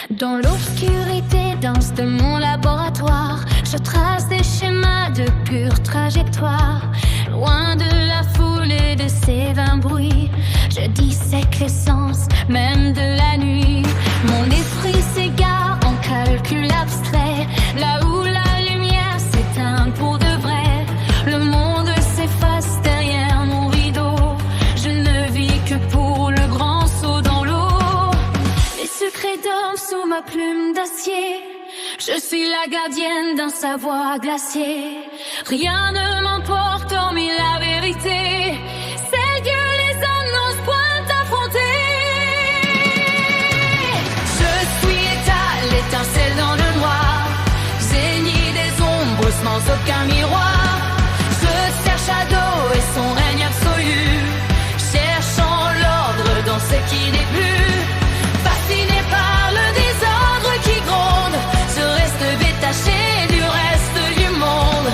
Dans l'obscurité dense de mon laboratoire, je trace des schémas de pure trajectoire. Loin de la foule et de ses vains bruits, je dissèque l'essence même de la nuit. Mon esprit s'égare en calcul abstrait, là où la lumière s'éteint pour de vrai. Le monde s'efface derrière mon rideau, je ne vis que pour le grand saut dans l'eau. Les secrets dorment sous ma plume d'acier, je suis la gardienne d'un savoir glacier. Rien ne m'emporte hormis la vérité, celle que les hommes n'osent point affronter. Je suis étale, l'étincelle dans le noir, zénith des ombres sans aucun miroir. Je cherche Shadow et son règne absolu, cherchant l'ordre dans ce qui n'est plus. Fasciné par le désordre qui gronde, je reste détaché du reste du monde.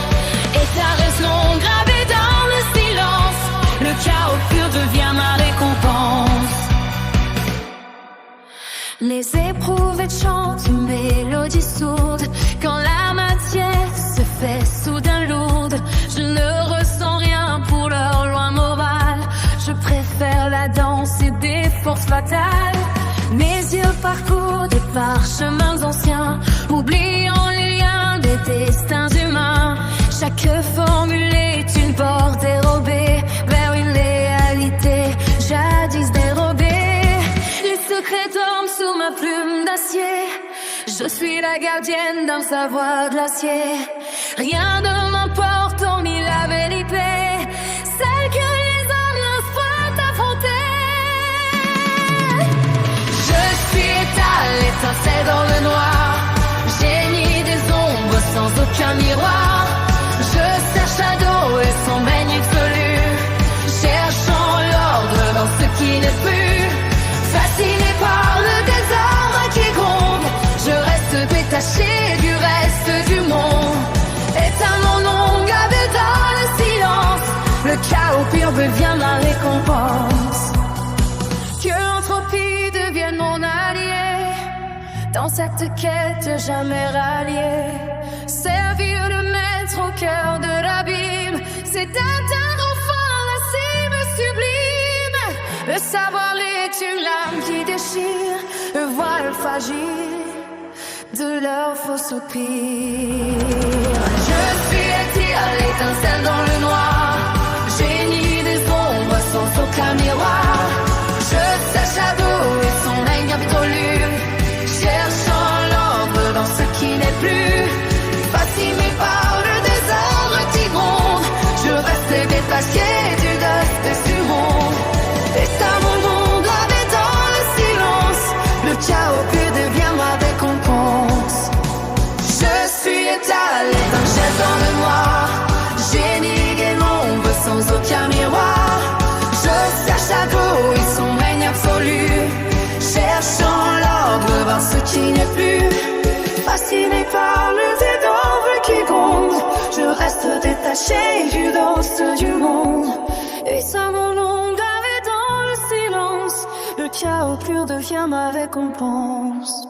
Et ta raison gravée dans le silence, le chaos pur devient ma récompense. Les éprouvettes chantent une mélodie sourde, quand la matière se fait soudain lourde. Je ne ressens rien pour leur loi morale, je préfère la danse et des forces fatales. Mes yeux parcourent des parchemins anciens, oubliant les liens des destins humains. Chaque formule est une porte dérobée vers une réalité jadis dérobée. Les secrets dorment sous ma plume d'acier, je suis la gardienne d'un savoir glacier. Rien ne m'importe hormis la vérité, celle que les hommes n'osent point affronter. Je suis étale, l'étincelle dans le noir, génie des ombres sans aucun miroir. Je cherche Shadow et son règne absolu, cherchant l'ordre dans ce qui n'est plus. Fasciné par le désordre qui gronde, je reste détaché du reste du monde. Éteins mon nom gavé dans le silence, le chaos pur devient ma récompense. Que l'entropie devienne mon allié, dans cette quête jamais ralliée. Servir le maître au cœur de l'abîme, c'est atteindre enfin la cible sublime. Le savoir est une lame qui déchire le voile fragile de leur faux soupir. Je suis étire, l'étincelle dans le noir, génie des ombres sans aucun miroir. Je sais Shadow et son règne absolu, cherchant l'ordre dans ce qui n'est plus. Fasciné par le désordre qui gronde, je reste détaché du dust du monde. Et ça mon nom gravé dans le silence, le chaos pur devient ma récompense. Je suis étale, l'étincelle dans le noir, génie des nombres sans aucun miroir. Je cherche Shadow et son règne absolu, cherchant l'ordre dans ce qui n'est plus. Fasciné par le désordre qui gronde, je reste détaché du danse du monde. Et ça mon nom gravé dans le silence, le chaos pur devient ma récompense.